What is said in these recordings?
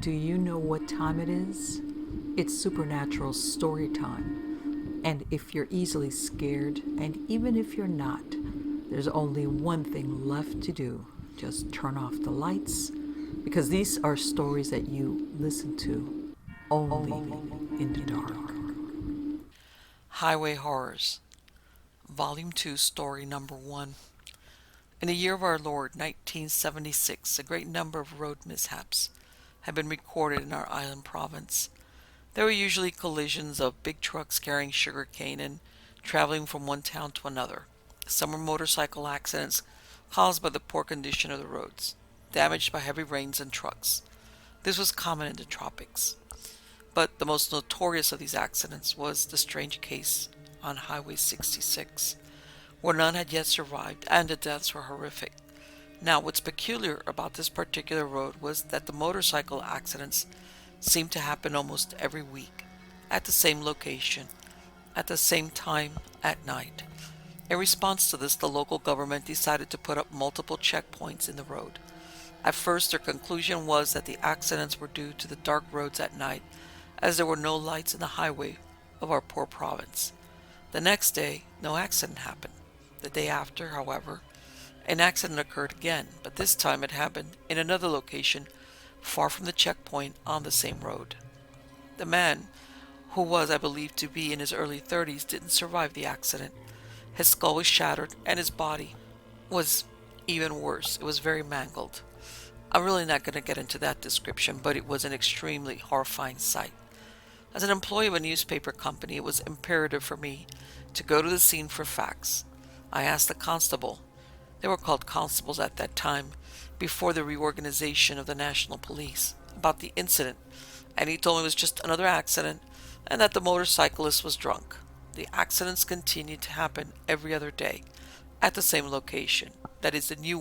Do you know what time it is? It's supernatural story time. And if you're easily scared, and even if you're not, there's only one thing left to do. Just turn off the lights, because these are stories that you listen to only in the dark. Highway Horrors, Volume 2, Story Number 1. In the year of our Lord, 1976, a great number of road mishaps had been recorded in our island province. There were usually collisions of big trucks carrying sugar cane and traveling from one town to another. Some were motorcycle accidents caused by the poor condition of the roads, damaged by heavy rains and trucks. This was common in the tropics. But the most notorious of these accidents was the strange case on Highway 66, where none had yet survived and the deaths were horrific. Now, what's peculiar about this particular road was that the motorcycle accidents seemed to happen almost every week, at the same location, at the same time, at night. In response to this, the local government decided to put up multiple checkpoints in the road. At first, their conclusion was that the accidents were due to the dark roads at night, as there were no lights in the highway of our poor province. The next day, no accident happened. The day after, however, an accident occurred again, but this time it happened in another location far from the checkpoint on the same road. The man, who was, I believe, to be in his early 30s, didn't survive the accident. His skull was shattered and his body was even worse. It was very mangled. I'm really not going to get into that description, but it was an extremely horrifying sight. As an employee of a newspaper company, it was imperative for me to go to the scene for facts. I asked the constable, they were called constables at that time, before the reorganization of the national police, about the incident, and he told me it was just another accident and that the motorcyclist was drunk. The accidents continued to happen every other day at the same location, that is the new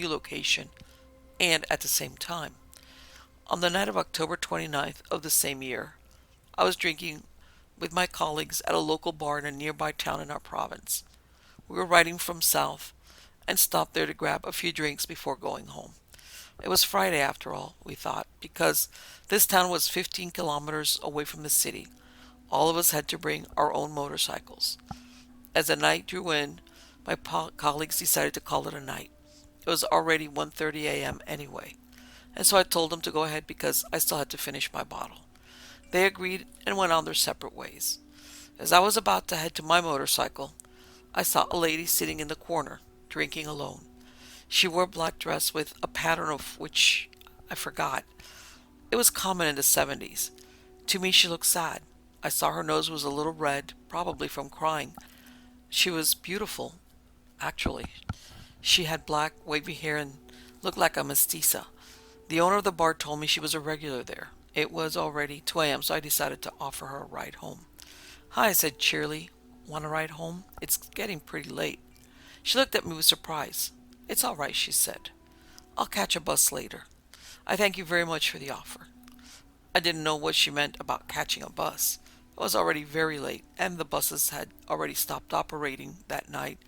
location, and at the same time. On the night of October 29th of the same year, I was drinking with my colleagues at a local bar in a nearby town in our province. We were riding from south and stopped there to grab a few drinks before going home. It was Friday after all, we thought, because this town was 15 kilometers away from the city. All of us had to bring our own motorcycles. As the night drew in, my colleagues decided to call it a night. It was already 1:30 a.m. anyway, and so I told them to go ahead because I still had to finish my bottle. They agreed and went on their separate ways. As I was about to head to my motorcycle, I saw a lady sitting in the corner, drinking alone. She wore a black dress with a pattern of which I forgot. It was common in the 70s. To me, she looked sad. I saw her nose was a little red, probably from crying. She was beautiful, actually. She had black, wavy hair and looked like a mestiza. The owner of the bar told me she was a regular there. It was already 2 a.m., so I decided to offer her a ride home. Hi, I said cheerily. Want a ride home? It's getting pretty late. She looked at me with surprise. It's all right, she said. I'll catch a bus later. I thank you very much for the offer. I didn't know what she meant about catching a bus. It was already very late, and the buses had already stopped operating that night,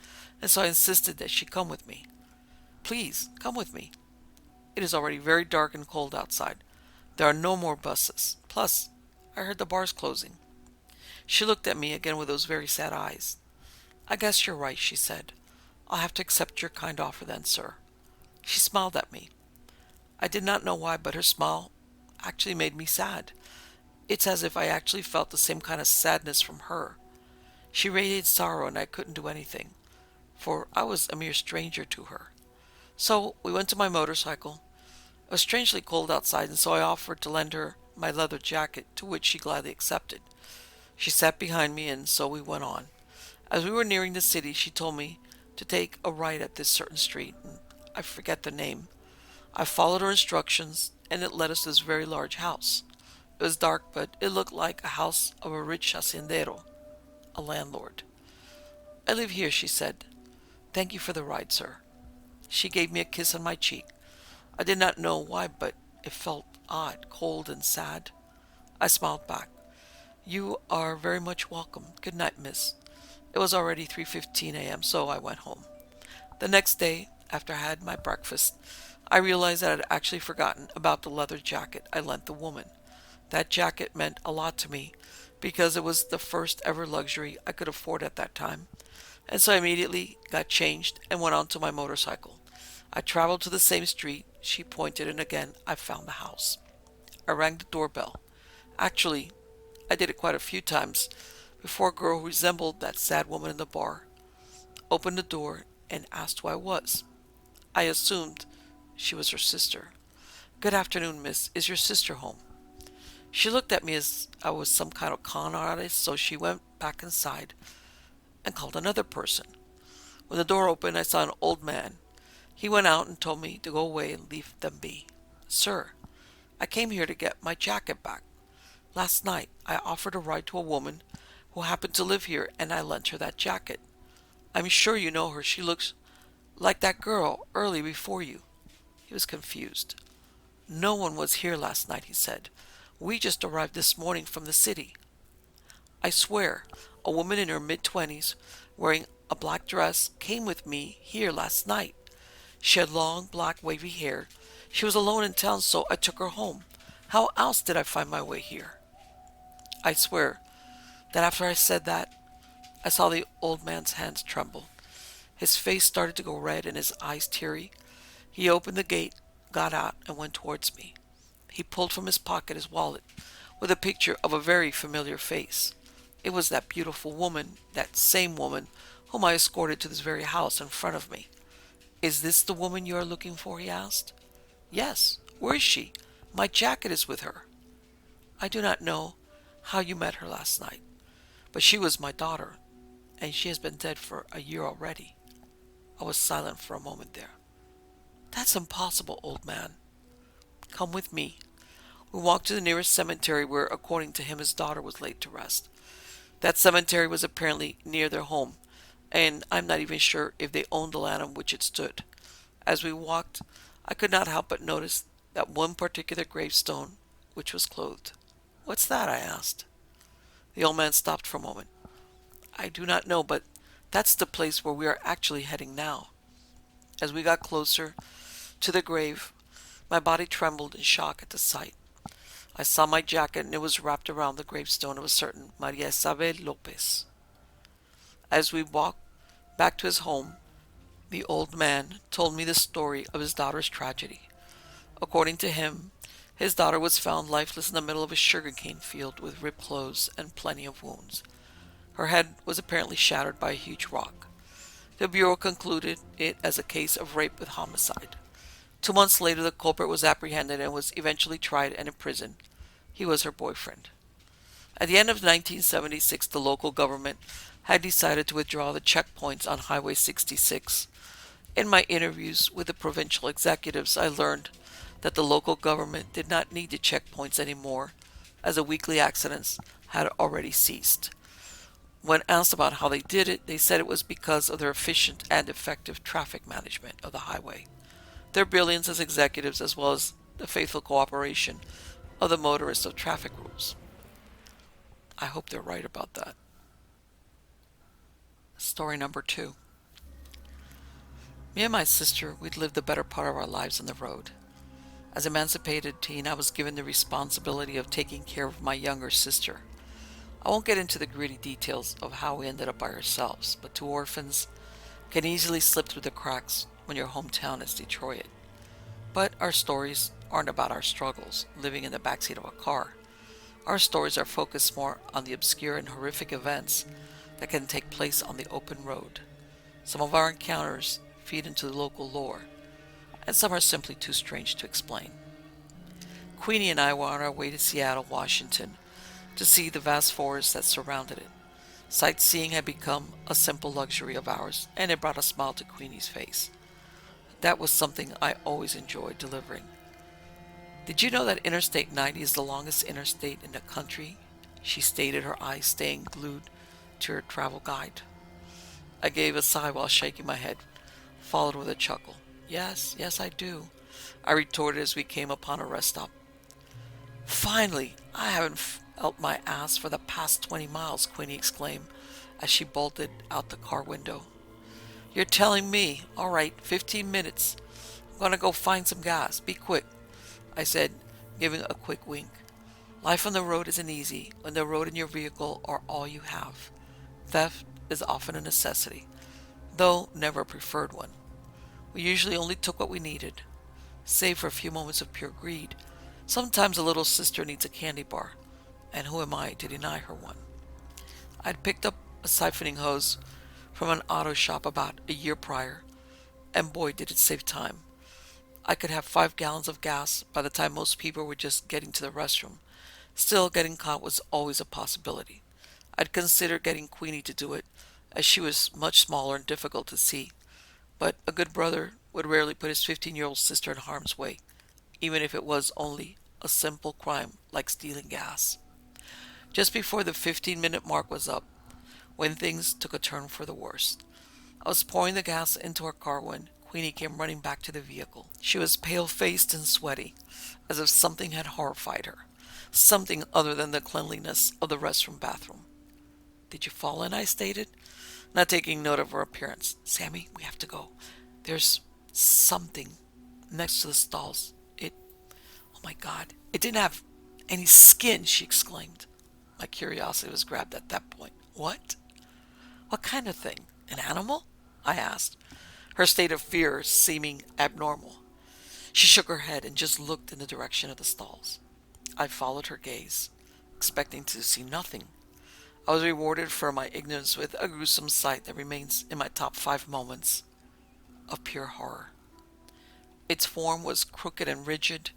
and so I insisted that she come with me. Please, come with me. It is already very dark and cold outside. There are no more buses. Plus, I heard the bars closing. She looked at me again with those very sad eyes. I guess you're right, she said. I'll have to accept your kind offer then, sir. She smiled at me. I did not know why, but her smile actually made me sad. It's as if I actually felt the same kind of sadness from her. She radiated sorrow and I couldn't do anything, for I was a mere stranger to her. So we went to my motorcycle. It was strangely cold outside, and so I offered to lend her my leather jacket, to which she gladly accepted. She sat behind me, and so we went on. As we were nearing the city, she told me to take a right at this certain street, and I forget the name. I followed her instructions, and it led us to this very large house. It was dark, but it looked like a house of a rich haciendero, a landlord. I live here, she said. Thank you for the ride, sir. She gave me a kiss on my cheek. I did not know why, but it felt odd, cold, and sad. I smiled back. You are very much welcome. Good night, miss. It was already 3:15 a.m., so I went home. The next day, after I had my breakfast, I realized that I'd actually forgotten about the leather jacket I lent the woman. That jacket meant a lot to me because it was the first ever luxury I could afford at that time. And so I immediately got changed and went on to my motorcycle. I traveled to the same street she pointed, and again I found the house. I rang the doorbell. Actually, I did it quite a few times before a girl who resembled that sad woman in the bar opened the door and asked who I was. I assumed she was her sister. "Good afternoon, miss. Is your sister home?" She looked at me as I was some kind of con artist, so she went back inside and called another person. When the door opened, I saw an old man. He went out and told me to go away and leave them be. "Sir, I came here to get my jacket back. Last night, I offered a ride to a woman who happened to live here, and I lent her that jacket. I'm sure you know her. She looks like that girl early before you." He was confused. "No one was here last night," he said. "We just arrived this morning from the city." I swear, a woman in her mid-20s, wearing a black dress, came with me here last night. She had long, black, wavy hair. She was alone in town, so I took her home. How else did I find my way here?" I swear that after I said that, I saw the old man's hands tremble. His face started to go red and his eyes teary. He opened the gate, got out, and went towards me. He pulled from his pocket his wallet with a picture of a very familiar face. It was that beautiful woman, that same woman whom I escorted to this very house in front of me. "Is this the woman you are looking for?" he asked. "Yes. Where is she? My jacket is with her." "I do not know how you met her last night, but she was my daughter, and she has been dead for a year already." I was silent for a moment there. "That's impossible, old man." "Come with me." We walked to the nearest cemetery where, according to him, his daughter was laid to rest. That cemetery was apparently near their home, and I'm not even sure if they owned the land on which it stood. As we walked, I could not help but notice that one particular gravestone which was clothed. "What's that?" I asked. The old man stopped for a moment. "I do not know, but that's the place where we are actually heading now." As we got closer to the grave, my body trembled in shock at the sight. I saw my jacket, and it was wrapped around the gravestone of a certain Maria Isabel Lopez. As we walked back to his home, the old man told me the story of his daughter's tragedy. According to him, his daughter was found lifeless in the middle of a sugarcane field with ripped clothes and plenty of wounds. Her head was apparently shattered by a huge rock. The Bureau concluded it as a case of rape with homicide. 2 months later, the culprit was apprehended and was eventually tried and imprisoned. He was her boyfriend. At the end of 1976, the local government had decided to withdraw the checkpoints on Highway 66. In my interviews with the provincial executives, I learned that the local government did not need the checkpoints anymore, as the weekly accidents had already ceased. When asked about how they did it, they said it was because of their efficient and effective traffic management of the highway, their brilliance as executives, as well as the faithful cooperation of the motorists of traffic rules. I hope they're right about that. Story number 2. Me and my sister, we'd lived the better part of our lives on the road. As emancipated teen, I was given the responsibility of taking care of my younger sister. I won't get into the gritty details of how we ended up by ourselves, but two orphans can easily slip through the cracks when your hometown is Detroit. But our stories aren't about our struggles, living in the backseat of a car. Our stories are focused more on the obscure and horrific events that can take place on the open road. Some of our encounters feed into the local lore, and some are simply too strange to explain. Queenie and I were on our way to Seattle, Washington, to see the vast forest that surrounded it. Sightseeing had become a simple luxury of ours, and it brought a smile to Queenie's face. That was something I always enjoyed delivering. "Did you know that Interstate 90 is the longest interstate in the country?" she stated, her eyes staying glued to her travel guide. I gave a sigh while shaking my head, followed with a chuckle. Yes, I do," I retorted as we came upon a rest stop. "Finally, I haven't felt my ass for the past 20 miles, Queenie exclaimed as she bolted out the car window. "You're telling me. All right, 15 minutes. I'm gonna go find some gas. Be quick, I said, giving a quick wink. Life on the road isn't easy when the road and your vehicle are all you have. Theft is often a necessity, though never a preferred one. We usually only took what we needed, save for a few moments of pure greed. Sometimes a little sister needs a candy bar, and who am I to deny her one? I'd picked up a siphoning hose from an auto shop about a year prior, and boy did it save time. I could have 5 gallons of gas by the time most people were just getting to the restroom. Still, getting caught was always a possibility. I'd considered getting Queenie to do it, as she was much smaller and difficult to see, but a good brother would rarely put his 15-year-old sister in harm's way, even if it was only a simple crime like stealing gas. Just before the 15-minute mark was up, when things took a turn for the worse. I was pouring the gas into her car when Queenie came running back to the vehicle. She was pale-faced and sweaty, as if something had horrified her. Something other than the cleanliness of the restroom bathroom. "Did you fall in?" I stated, not taking note of her appearance. "Sammy, we have to go. There's something next to the stalls. Oh my God, it didn't have any skin," she exclaimed. My curiosity was grabbed at that point. "What? What kind of thing? An animal?" I asked, her state of fear seeming abnormal. She shook her head and just looked in the direction of the stalls. I followed her gaze, expecting to see nothing. I was rewarded for my ignorance with a gruesome sight that remains in my top 5 moments of pure horror. Its form was crooked and rigid,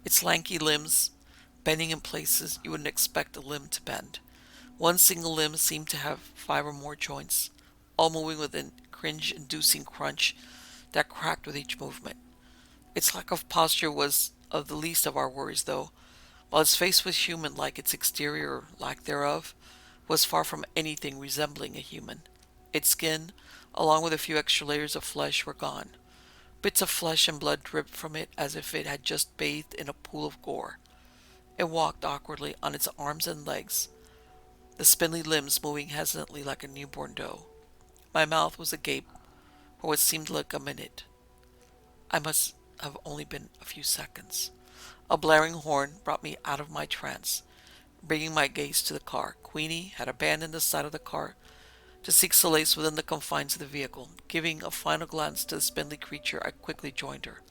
its lanky limbs bending in places you wouldn't expect a limb to bend. One single limb seemed to have 5 or more joints, all moving with a cringe-inducing crunch that cracked with each movement. Its lack of posture was of the least of our worries, though. While its face was human-like, its exterior, or lack thereof, was far from anything resembling a human. Its skin, along with a few extra layers of flesh, were gone. Bits of flesh and blood dripped from it as if it had just bathed in a pool of gore. It walked awkwardly on its arms and legs, the spindly limbs moving hesitantly like a newborn doe. My mouth was agape for what seemed like a minute. I must have only been a few seconds. A blaring horn brought me out of my trance, bringing my gaze to the car. Queenie had abandoned the side of the car to seek solace within the confines of the vehicle. Giving a final glance to the spindly creature, I quickly joined her.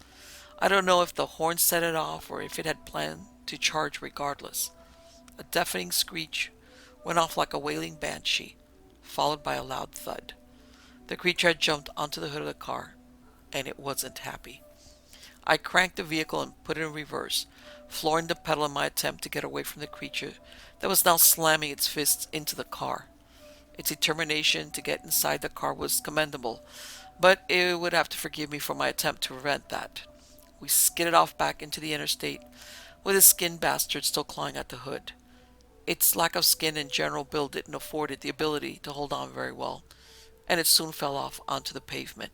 I don't know if the horn set it off or if it had planned to charge regardless. A deafening screech went off like a wailing banshee, followed by a loud thud. The creature had jumped onto the hood of the car, and it wasn't happy. I cranked the vehicle and put it in reverse, flooring the pedal in my attempt to get away from the creature that was now slamming its fists into the car. Its determination to get inside the car was commendable, but it would have to forgive me for my attempt to prevent that. We skidded off back into the interstate, with the skinned bastard still clawing at the hood. Its lack of skin and general build didn't afford it the ability to hold on very well, and it soon fell off onto the pavement.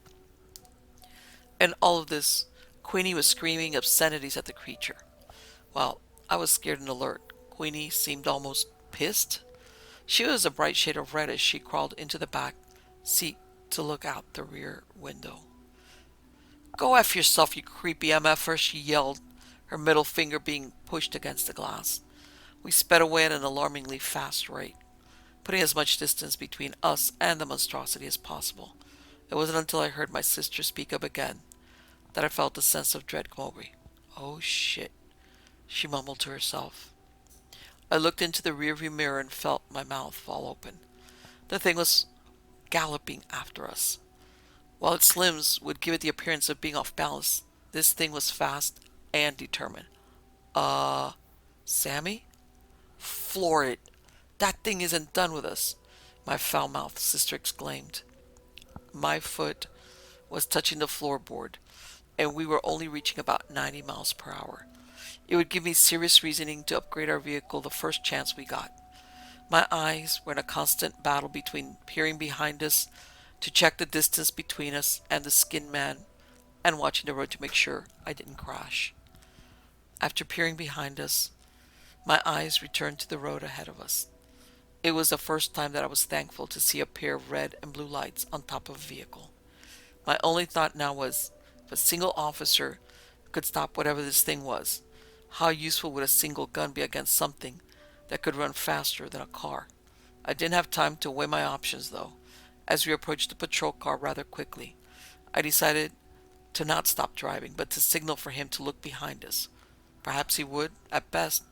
And all of this, Queenie was screaming obscenities at the creature. While I was scared and alert, Queenie seemed almost pissed. She was a bright shade of red as she crawled into the back seat to look out the rear window. "Go F yourself, you creepy MFer," she yelled, her middle finger being pushed against the glass. We sped away at an alarmingly fast rate, putting as much distance between us and the monstrosity as possible. It wasn't until I heard my sister speak up again that I felt a sense of dread come over me. "Oh shit," she mumbled to herself. I looked into the rearview mirror and felt my mouth fall open. The thing was galloping after us. While its limbs would give it the appearance of being off balance, this thing was fast and determined. Sammy? Floor it. That thing isn't done with us," my foul-mouthed sister exclaimed. My foot was touching the floorboard, and we were only reaching about 90 miles per hour. It would give me serious reasoning to upgrade our vehicle the first chance we got. My eyes were in a constant battle between peering behind us to check the distance between us and the skinned man, and watching the road to make sure I didn't crash. After peering behind us, my eyes returned to the road ahead of us. It was the first time that I was thankful to see a pair of red and blue lights on top of a vehicle. My only thought now was, If a single officer could stop whatever this thing was, how useful would a single gun be against something that could run faster than a car? I didn't have time to weigh my options, though. As we approached the patrol car rather quickly, I decided to not stop driving, but to signal for him to look behind us. Perhaps he would, at best,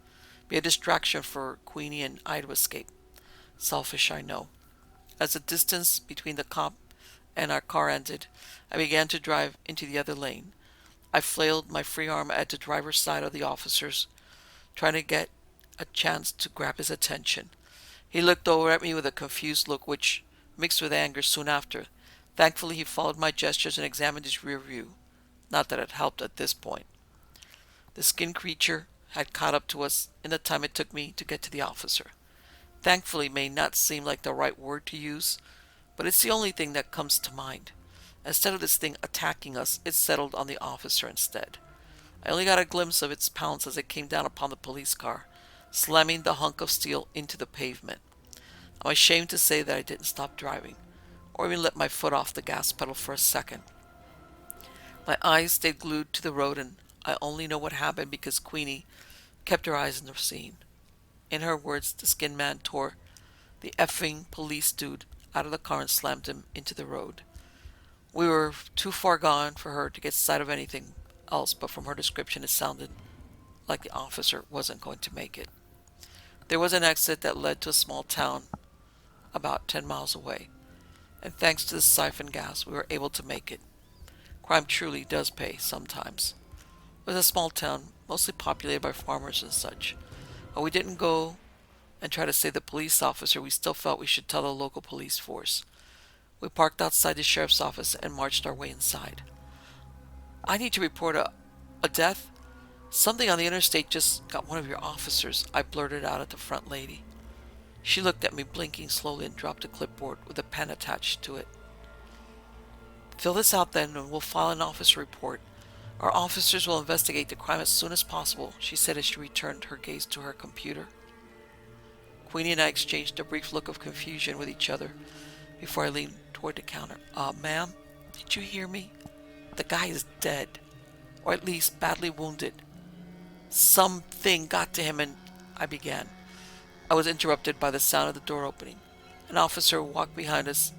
be a distraction for Queenie and I to escape. Selfish, I know. As the distance between the cop and our car ended, I began to drive into the other lane. I flailed my free arm at the driver's side of the officers, trying to get a chance to grab his attention. He looked over at me with a confused look which mixed with anger soon after. Thankfully, he followed my gestures and examined his rear view. Not that it helped at this point. The skin creature had caught up to us in the time it took me to get to the officer. Thankfully may not seem like the right word to use, but it's the only thing that comes to mind. Instead of this thing attacking us, it settled on the officer instead. I only got a glimpse of its pounce as it came down upon the police car, slamming the hunk of steel into the pavement. I'm ashamed to say that I didn't stop driving, or even let my foot off the gas pedal for a second. My eyes stayed glued to the road, and I only know what happened because Queenie kept her eyes on the scene. In her words, the skin man tore the effing police dude out of the car and slammed him into the road. We were too far gone for her to get sight of anything else, but from her description it sounded like the officer wasn't going to make it. There was an exit that led to a small town about 10 miles away, and thanks to the siphon gas we were able to make it. Crime truly does pay sometimes. It was a small town, mostly populated by farmers and such. But we didn't go and try to save the police officer. We still felt we should tell the local police force. We parked outside the sheriff's office and marched our way inside. I need to report a death. Something on the interstate just got one of your officers, I blurted out at the front lady. She looked at me, blinking slowly, and dropped a clipboard with a pen attached to it. Fill this out then, and we'll file an officer report. Our officers will investigate the crime as soon as possible, she said as she returned her gaze to her computer. Queenie and I exchanged a brief look of confusion with each other before I leaned toward the counter. Ma'am, did you hear me? The guy is dead, or at least badly wounded. Something got to him and I began. I was interrupted by the sound of the door opening. An officer walked behind us,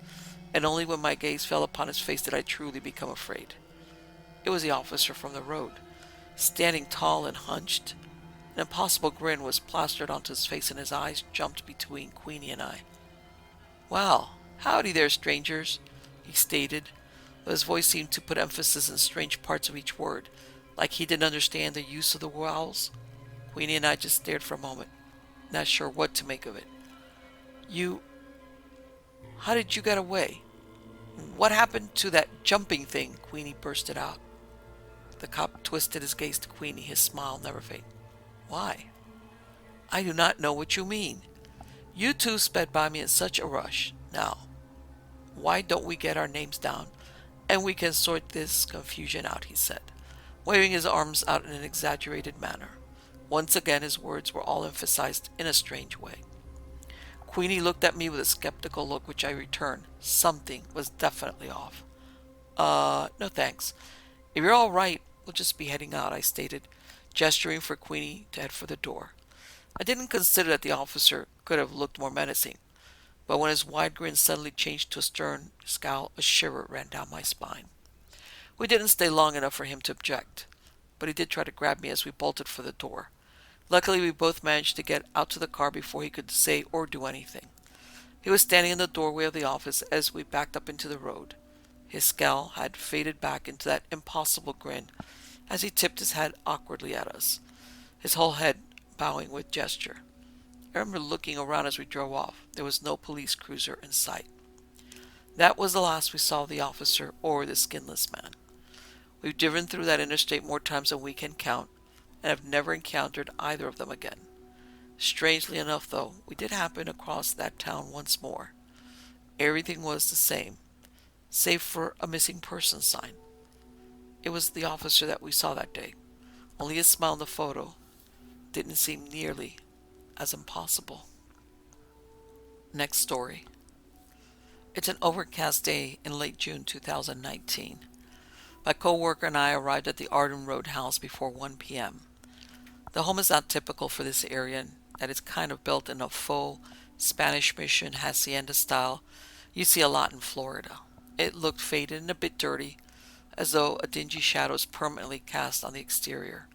and only when my gaze fell upon his face did I truly become afraid. It was the officer from the road, standing tall and hunched. An impossible grin was plastered onto his face, and his eyes jumped between Queenie and I. Well, howdy there, strangers, he stated, though his voice seemed to put emphasis in strange parts of each word, like he didn't understand the use of the vowels. Queenie and I just stared for a moment, not sure what to make of it. How did you get away? What happened to that jumping thing? Queenie bursted out. The cop twisted his gaze to Queenie, his smile never fading. Why? I do not know what you mean. You two sped by me in such a rush. Now, why don't we get our names down and we can sort this confusion out, he said, waving his arms out in an exaggerated manner. Once again his words were all emphasized in a strange way. Queenie looked at me with a skeptical look, which I returned. Something was definitely off. No thanks. If you're all right, we'll just be heading out, I stated, gesturing for Queenie to head for the door. I didn't consider that the officer could have looked more menacing, but when his wide grin suddenly changed to a stern scowl, a shiver ran down my spine. We didn't stay long enough for him to object, but he did try to grab me as we bolted for the door. Luckily, we both managed to get out to the car before he could say or do anything. He was standing in the doorway of the office as we backed up into the road. His scowl had faded back into that impossible grin as he tipped his head awkwardly at us, his whole head bowing with gesture. I remember looking around as we drove off. There was no police cruiser in sight. That was the last we saw of the officer or the skinless man. We've driven through that interstate more times than we can count, and have never encountered either of them again. Strangely enough, though, we did happen across that town once more. Everything was the same, save for a missing person sign. It was the officer that we saw that day. Only his smile in the photo didn't seem nearly as impossible. Next story. It's an overcast day in late June 2019. My coworker and I arrived at the Arden Road house before 1 p.m. The home is not typical for this area in that it's kind of built in a faux Spanish Mission hacienda style you see a lot in Florida. It looked faded and a bit dirty, as though a dingy shadow was permanently cast on the exterior.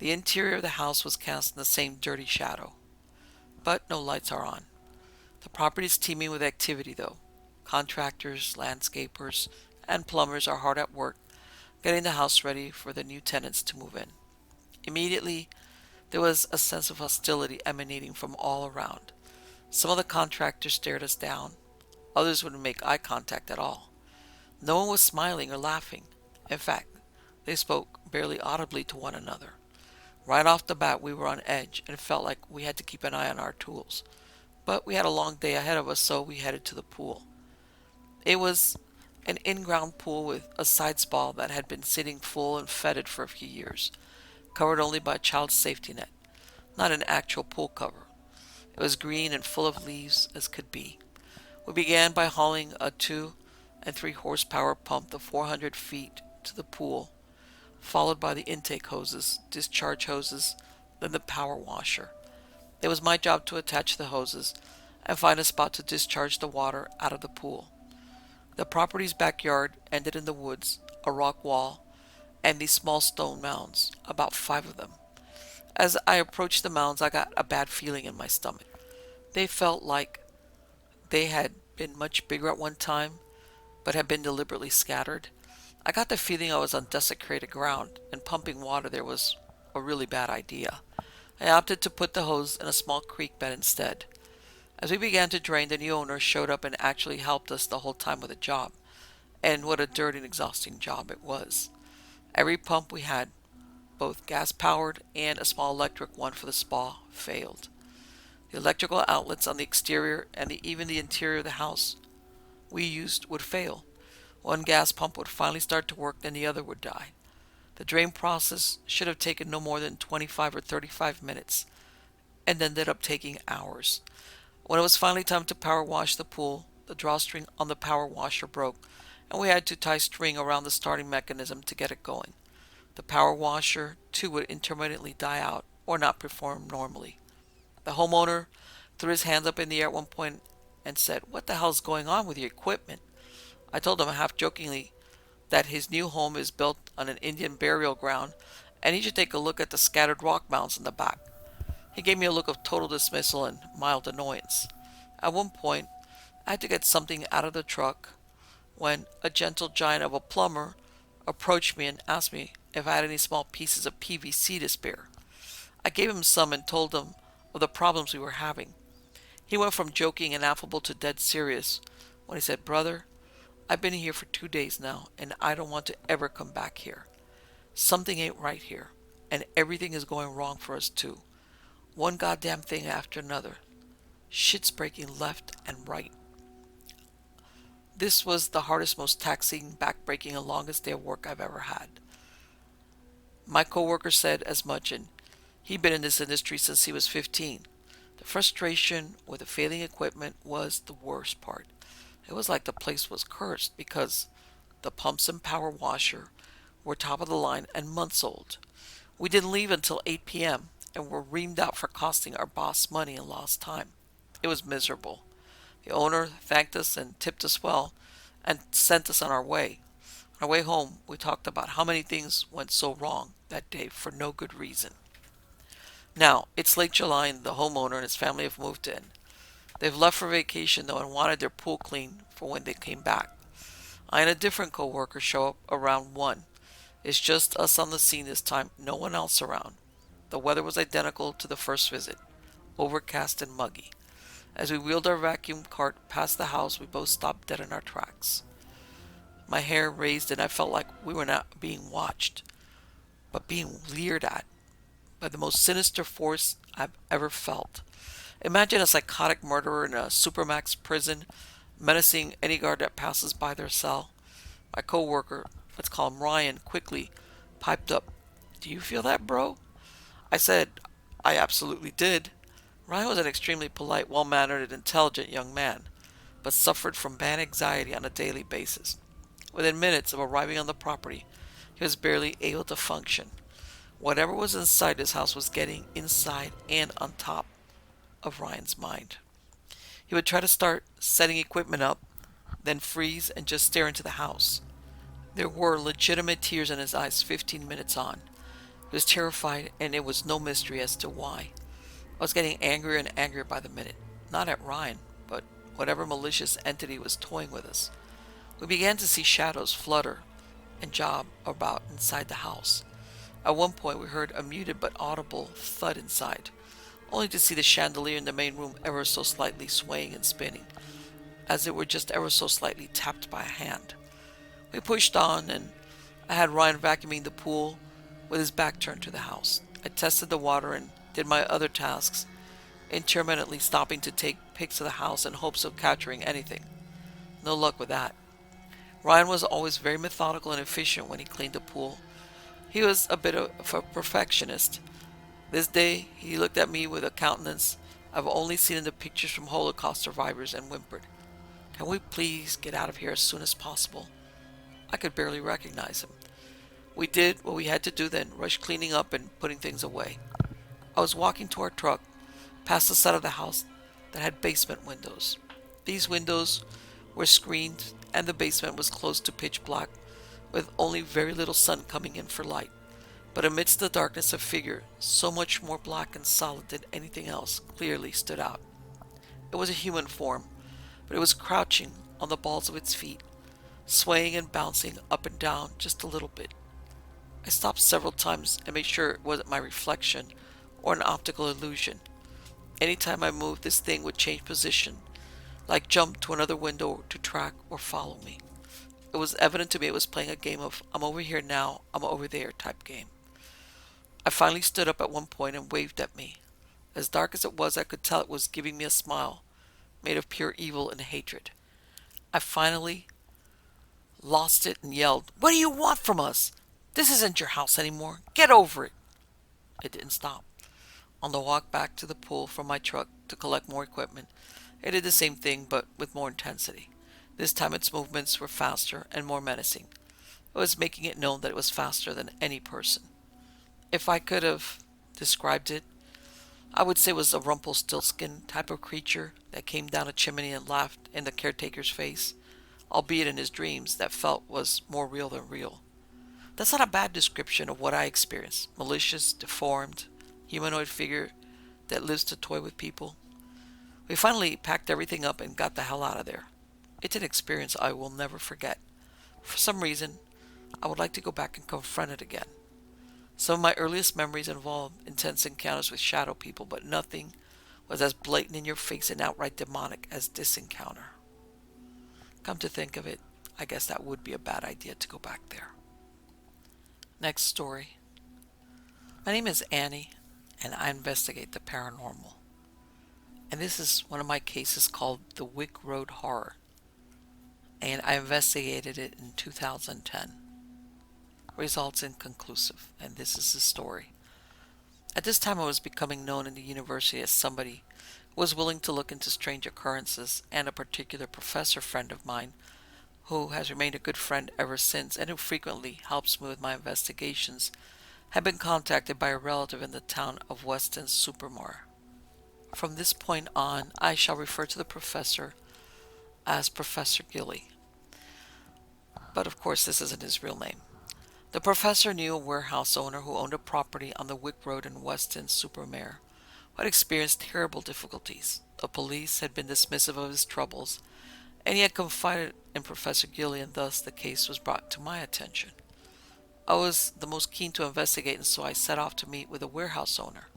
The interior of the house was cast in the same dirty shadow, but no lights are on. The property is teeming with activity, though. Contractors, landscapers, and plumbers are hard at work getting the house ready for the new tenants to move in. Immediately, there was a sense of hostility emanating from all around. Some of the contractors stared us down. Others wouldn't make eye contact at all. No one was smiling or laughing. In fact, they spoke barely audibly to one another. Right off the bat, we were on edge and felt like we had to keep an eye on our tools. But we had a long day ahead of us, so we headed to the pool. It was an in-ground pool with a side spa that had been sitting full and fetid for a few years, covered only by a child's safety net, not an actual pool cover. It was green and full of leaves as could be. We began by hauling a 2 and 3 horsepower pump the 400 feet to the pool, followed by the intake hoses, discharge hoses, then the power washer. It was my job to attach the hoses and find a spot to discharge the water out of the pool. The property's backyard ended in the woods, a rock wall, and these small stone mounds, about 5 of them. As I approached the mounds, I got a bad feeling in my stomach. They felt like they had been much bigger at one time, but had been deliberately scattered. I got the feeling I was on desecrated ground, and pumping water there was a really bad idea. I opted to put the hose in a small creek bed instead. As we began to drain, the new owner showed up and actually helped us the whole time with the job. And what a dirty and exhausting job it was. Every pump we had, both gas-powered and a small electric one for the spa, failed. The electrical outlets on the exterior and even the interior of the house we used would fail. One gas pump would finally start to work, then the other would die. The drain process should have taken no more than 25 or 35 minutes, and ended up taking hours. When it was finally time to power wash the pool, the drawstring on the power washer broke, and we had to tie string around the starting mechanism to get it going. The power washer, too, would intermittently die out or not perform normally. The homeowner threw his hands up in the air at one point and said, "What the hell's going on with your equipment?" I told him half jokingly that his new home is built on an Indian burial ground and he should take a look at the scattered rock mounds in the back. He gave me a look of total dismissal and mild annoyance. At one point, I had to get something out of the truck when a gentle giant of a plumber approached me and asked me if I had any small pieces of PVC to spare. I gave him some and told him of the problems we were having. He went from joking and affable to dead serious when he said, "Brother, I've been here for 2 days now and I don't want to ever come back here. Something ain't right here, and everything is going wrong for us too. One goddamn thing after another. Shit's breaking left and right." This was the hardest, most taxing, back-breaking, and longest day of work I've ever had. My coworker said as much, and he'd been in this industry since he was 15. The frustration with the failing equipment was the worst part. It was like the place was cursed because the pumps and power washer were top of the line and months old. We didn't leave until 8 p.m. and were reamed out for costing our boss money and lost time. It was miserable. The owner thanked us and tipped us well and sent us on our way. On our way home, we talked about how many things went so wrong that day for no good reason. Now, it's late July and the homeowner and his family have moved in. They've left for vacation though and wanted their pool clean for when they came back. I and a different coworker show up around 1. It's just us on the scene this time, no one else around. The weather was identical to the first visit, overcast and muggy. As we wheeled our vacuum cart past the house, we both stopped dead in our tracks. My hair raised and I felt like we were not being watched, but being leered at by the most sinister force I've ever felt. Imagine a psychotic murderer in a supermax prison menacing any guard that passes by their cell. My coworker, let's call him Ryan, quickly piped up, "Do you feel that, bro?" I said I absolutely did. Ryan was an extremely polite, well-mannered, and intelligent young man, but suffered from bad anxiety on a daily basis. Within minutes of arriving on the property, he was barely able to function. Whatever was inside his house was getting inside and on top of Ryan's mind. He would try to start setting equipment up, then freeze and just stare into the house. There were legitimate tears in his eyes 15 minutes on. He was terrified, and it was no mystery as to why. I was getting angrier and angrier by the minute, not at Ryan, but whatever malicious entity was toying with us. We began to see shadows flutter and job about inside the house. At one point, we heard a muted but audible thud inside, only to see the chandelier in the main room ever so slightly swaying and spinning, as it were just ever so slightly tapped by a hand. We pushed on, and I had Ryan vacuuming the pool with his back turned to the house. I tested the water and did my other tasks, intermittently stopping to take pics of the house in hopes of capturing anything. No luck with that. Ryan was always very methodical and efficient when he cleaned the pool. He was a bit of a perfectionist. This day, he looked at me with a countenance I've only seen in the pictures from Holocaust survivors and whimpered, "Can we please get out of here as soon as possible?" I could barely recognize him. We did what we had to do then, rushed cleaning up and putting things away. I was walking to our truck, past the side of the house that had basement windows. These windows were screened, and the basement was close to pitch black, with only very little sun coming in for light. But amidst the darkness, a figure, so much more black and solid than anything else, clearly stood out. It was a human form, but it was crouching on the balls of its feet, swaying and bouncing up and down just a little bit. I stopped several times and made sure it wasn't my reflection or an optical illusion. Anytime I moved, this thing would change position, like jump to another window to track or follow me. It was evident to me it was playing a game of I'm over here now, I'm over there type game. I finally stood up at one point and waved at me. As dark as it was, I could tell it was giving me a smile, made of pure evil and hatred. I finally lost it and yelled, "What do you want from us? This isn't your house anymore. Get over it." It didn't stop. On the walk back to the pool from my truck to collect more equipment, it did the same thing but with more intensity. This time its movements were faster and more menacing. It was making it known that it was faster than any person. If I could have described it, I would say it was a Rumpelstiltskin type of creature that came down a chimney and laughed in the caretaker's face, albeit in his dreams that felt was more real than real. That's not a bad description of what I experienced. Malicious, deformed, humanoid figure that lives to toy with people. We finally packed everything up and got the hell out of there. It's an experience I will never forget. For some reason, I would like to go back and confront it again. Some of my earliest memories involved intense encounters with shadow people, but nothing was as blatant in your face and outright demonic as this encounter. Come to think of it, I guess that would be a bad idea to go back there. Next story. My name is Annie, and I investigate the paranormal. And this is one of my cases called the Wick Road Horror. And I investigated it in 2010. Results inconclusive, and this is the story. At this time I was becoming known in the university as somebody who was willing to look into strange occurrences, and a particular professor friend of mine, who has remained a good friend ever since and who frequently helps me with my investigations, had been contacted by a relative in the town of Weston-super-Mare. From this point on, I shall refer to the professor as Professor Gilly. But of course this isn't his real name. The professor knew a warehouse owner who owned a property on the Wick Road in Weston-super-Mare, who had experienced terrible difficulties. The police had been dismissive of his troubles, and he had confided in Professor Gilly, and thus the case was brought to my attention. I was the most keen to investigate, and so I set off to meet with the warehouse owner,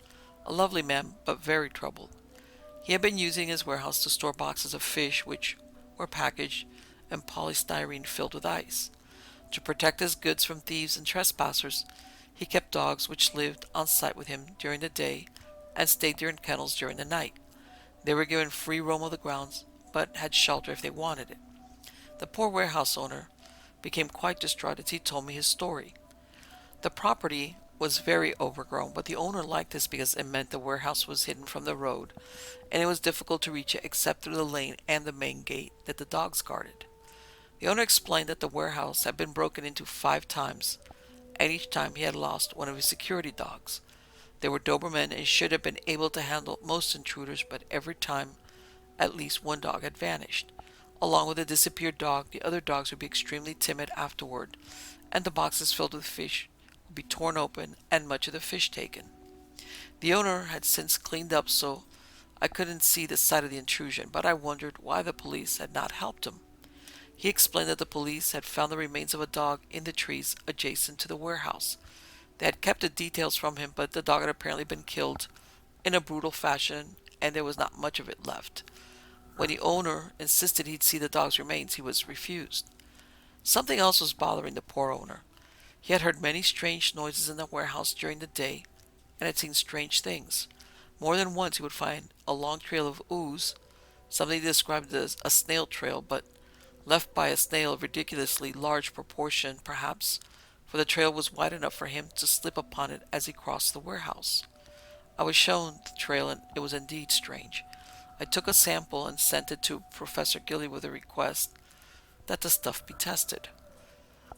a lovely man but very troubled. He had been using his warehouse to store boxes of fish which were packaged in polystyrene filled with ice. To protect his goods from thieves and trespassers, he kept dogs which lived on site with him during the day and stayed there in kennels during the night. They were given free roam of the grounds, but had shelter if they wanted it. The poor warehouse owner became quite distraught as he told me his story. The property was very overgrown, but the owner liked this because it meant the warehouse was hidden from the road, and it was difficult to reach it except through the lane and the main gate that the dogs guarded. The owner explained that the warehouse had been broken into 5 times, and each time he had lost one of his security dogs. They were Dobermen and should have been able to handle most intruders, but every time at least one dog had vanished. Along with the disappeared dog, the other dogs would be extremely timid afterward, and the boxes filled with fish would be torn open and much of the fish taken. The owner had since cleaned up, so I couldn't see the site of the intrusion, but I wondered why the police had not helped him. He explained that the police had found the remains of a dog in the trees adjacent to the warehouse. They had kept the details from him, but the dog had apparently been killed in a brutal fashion, and there was not much of it left. When the owner insisted he'd see the dog's remains, he was refused. Something else was bothering the poor owner. He had heard many strange noises in the warehouse during the day and had seen strange things. More than once he would find a long trail of ooze, something he described as a snail trail, but left by a snail of ridiculously large proportion, perhaps, for the trail was wide enough for him to slip upon it as he crossed the warehouse. I was shown the trail, and it was indeed strange. I took a sample and sent it to Professor Gilly with a request that the stuff be tested.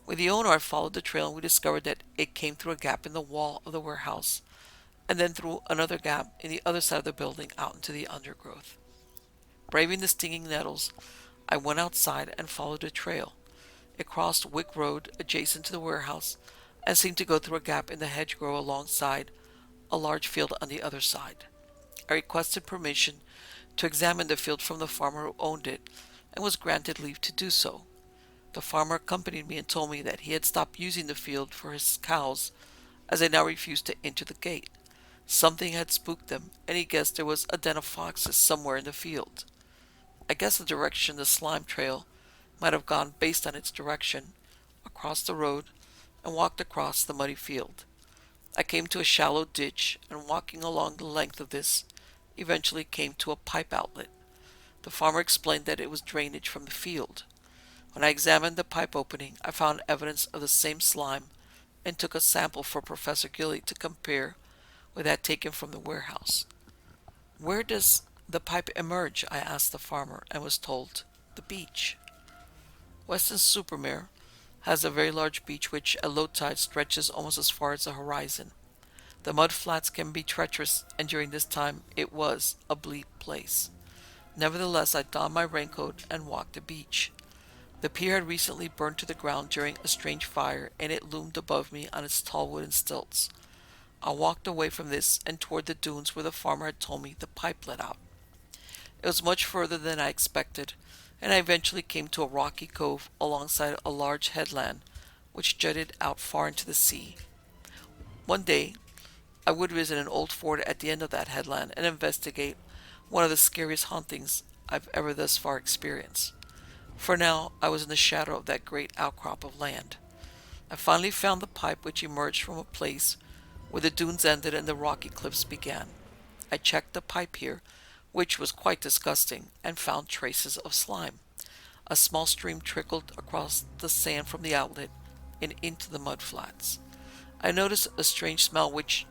With the owner, I followed the trail, and we discovered that it came through a gap in the wall of the warehouse, and then through another gap in the other side of the building out into the undergrowth. Braving the stinging nettles, I went outside and followed the trail. It crossed Wick Road adjacent to the warehouse and seemed to go through a gap in the hedgerow alongside a large field on the other side. I requested permission to examine the field from the farmer who owned it and was granted leave to do so. The farmer accompanied me and told me that he had stopped using the field for his cows as they now refused to enter the gate. Something had spooked them, and he guessed there was a den of foxes somewhere in the field. I guess the direction the slime trail might have gone based on its direction, across the road, and walked across the muddy field. I came to a shallow ditch, and walking along the length of this, eventually came to a pipe outlet. The farmer explained that it was drainage from the field. When I examined the pipe opening, I found evidence of the same slime and took a sample for Professor Gilly to compare with that taken from the warehouse. Where does the pipe emerge? I asked the farmer and was told, the beach. Weston-super-Mare has a very large beach which at low tide stretches almost as far as the horizon. The mud flats can be treacherous, and during this time it was a bleak place. Nevertheless, I donned my raincoat and walked the beach. The pier had recently burned to the ground during a strange fire, and it loomed above me on its tall wooden stilts. I walked away from this and toward the dunes where the farmer had told me the pipe led out. It was much further than I expected, and I eventually came to a rocky cove alongside a large headland which jutted out far into the sea. One day, I would visit an old fort at the end of that headland and investigate one of the scariest hauntings I've ever thus far experienced. For now, I was in the shadow of that great outcrop of land. I finally found the pipe which emerged from a place where the dunes ended and the rocky cliffs began. I checked the pipe here, which was quite disgusting, and found traces of slime. A small stream trickled across the sand from the outlet and into the mud flats. I noticed a strange smell which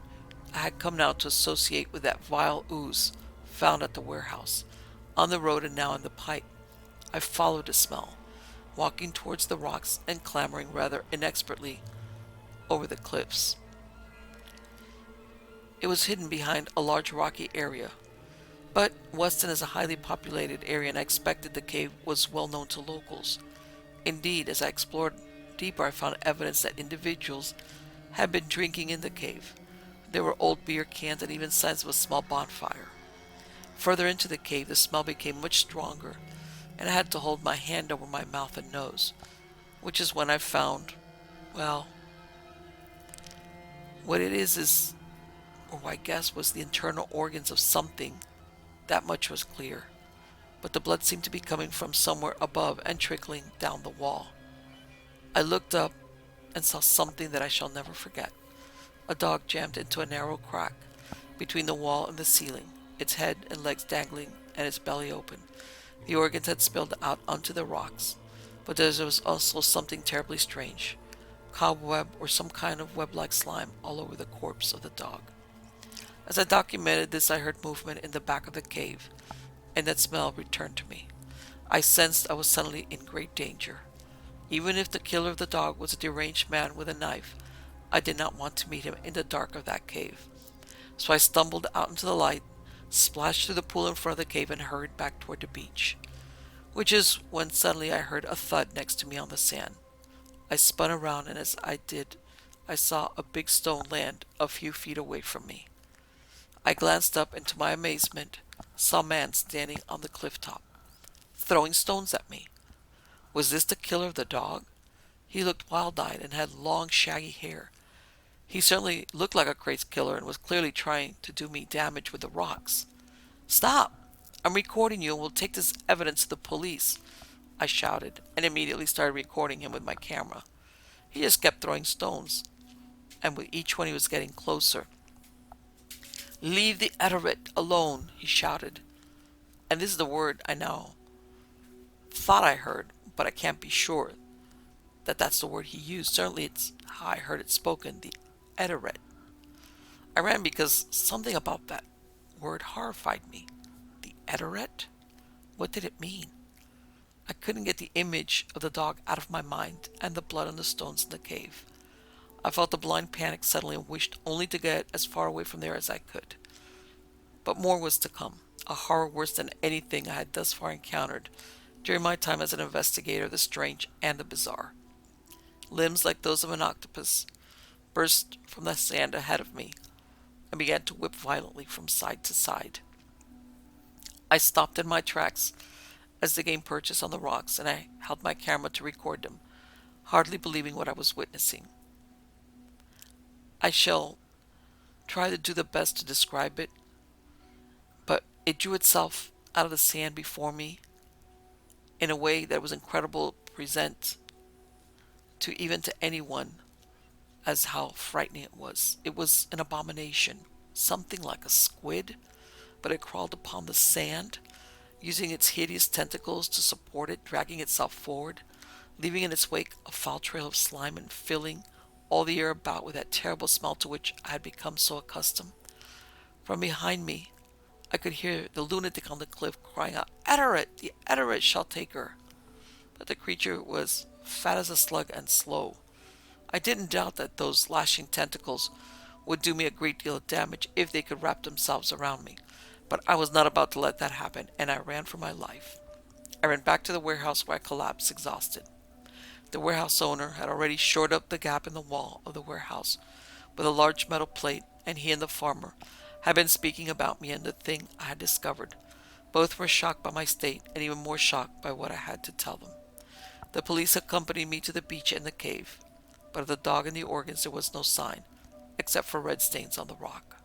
I had come now to associate with that vile ooze found at the warehouse, on the road and now in the pipe. I followed the smell, walking towards the rocks and clambering rather inexpertly over the cliffs. It was hidden behind a large rocky area, but Weston is a highly populated area, and I expected the cave was well known to locals. Indeed, as I explored deeper, I found evidence that individuals had been drinking in the cave. There were old beer cans and even signs of a small bonfire. Further into the cave, the smell became much stronger, and I had to hold my hand over my mouth and nose, which is when I found, well, what it is, or I guess was the internal organs of something. That much was clear, but the blood seemed to be coming from somewhere above and trickling down the wall. I looked up and saw something that I shall never forget. A dog jammed into a narrow crack between the wall and the ceiling, its head and legs dangling and its belly open. The organs had spilled out onto the rocks, but there was also something terribly strange, cobweb or some kind of web-like slime all over the corpse of the dog. As I documented this, I heard movement in the back of the cave, and that smell returned to me. I sensed I was suddenly in great danger. Even if the killer of the dog was a deranged man with a knife, I did not want to meet him in the dark of that cave. So I stumbled out into the light, splashed through the pool in front of the cave, and hurried back toward the beach. Which is when suddenly I heard a thud next to me on the sand. I spun around, and as I did, I saw a big stone land a few feet away from me. I glanced up and to my amazement saw a man standing on the cliff top, throwing stones at me. Was this the killer of the dog? He looked wild-eyed and had long, shaggy hair. He certainly looked like a crazy killer and was clearly trying to do me damage with the rocks. "Stop! I'm recording you and will take this evidence to the police," I shouted, and immediately started recording him with my camera. He just kept throwing stones, and with each one he was getting closer. "Leave the Ederit alone," he shouted. And this is the word I now thought I heard, but I can't be sure that that's the word he used. Certainly it's how I heard it spoken, the Ederit. I ran because something about that word horrified me. The Ederit? What did it mean? I couldn't get the image of the dog out of my mind and the blood on the stones in the cave. I felt a blind panic suddenly and wished only to get as far away from there as I could. But more was to come, a horror worse than anything I had thus far encountered during my time as an investigator of the strange and the bizarre. Limbs like those of an octopus burst from the sand ahead of me and began to whip violently from side to side. I stopped in my tracks as they gained purchase on the rocks, and I held my camera to record them, hardly believing what I was witnessing. I shall try to do the best to describe it, but it drew itself out of the sand before me in a way that was incredible to present to even to anyone as how frightening it was. It was an abomination, something like a squid, but it crawled upon the sand, using its hideous tentacles to support it, dragging itself forward, leaving in its wake a foul trail of slime and filling all the air about with that terrible smell to which I had become so accustomed. From behind me, I could hear the lunatic on the cliff crying out, "Ederit! The Ederit shall take her!" But the creature was fat as a slug and slow. I didn't doubt that those lashing tentacles would do me a great deal of damage if they could wrap themselves around me, but I was not about to let that happen, and I ran for my life. I ran back to the warehouse where I collapsed exhausted. The warehouse owner had already shored up the gap in the wall of the warehouse with a large metal plate, and he and the farmer had been speaking about me and the thing I had discovered. Both were shocked by my state and even more shocked by what I had to tell them. The police accompanied me to the beach and the cave, but of the dog and the organs there was no sign, except for red stains on the rock.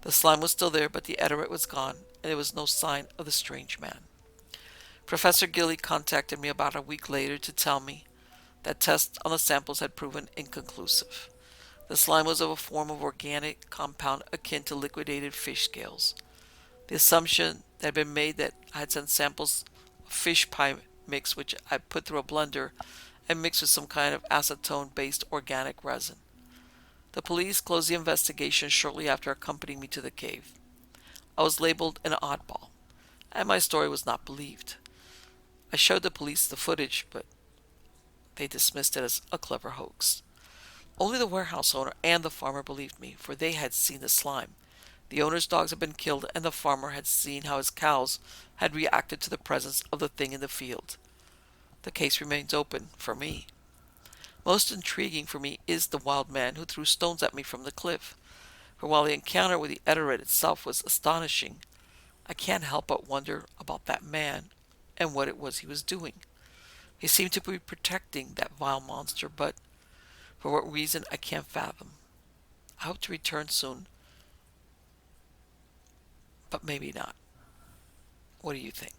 The slime was still there, but the Ederit was gone, and there was no sign of the strange man. Professor Gilly contacted me about a week later to tell me that tests on the samples had proven inconclusive. The slime was of a form of organic compound akin to liquidated fish scales. The assumption that had been made that I had sent samples of fish pie mix which I put through a blender and mixed with some kind of acetone-based organic resin. The police closed the investigation shortly after accompanying me to the cave. I was labeled an oddball, and my story was not believed. I showed the police the footage, but they dismissed it as a clever hoax. Only the warehouse owner and the farmer believed me, for they had seen the slime. The owner's dogs had been killed, and the farmer had seen how his cows had reacted to the presence of the thing in the field. The case remains open for me. Most intriguing for me is the wild man who threw stones at me from the cliff, for while the encounter with the Ederit itself was astonishing, I can't help but wonder about that man and what it was he was doing. He seemed to be protecting that vile monster, but for what reason I can't fathom. I hope to return soon, but maybe not. What do you think?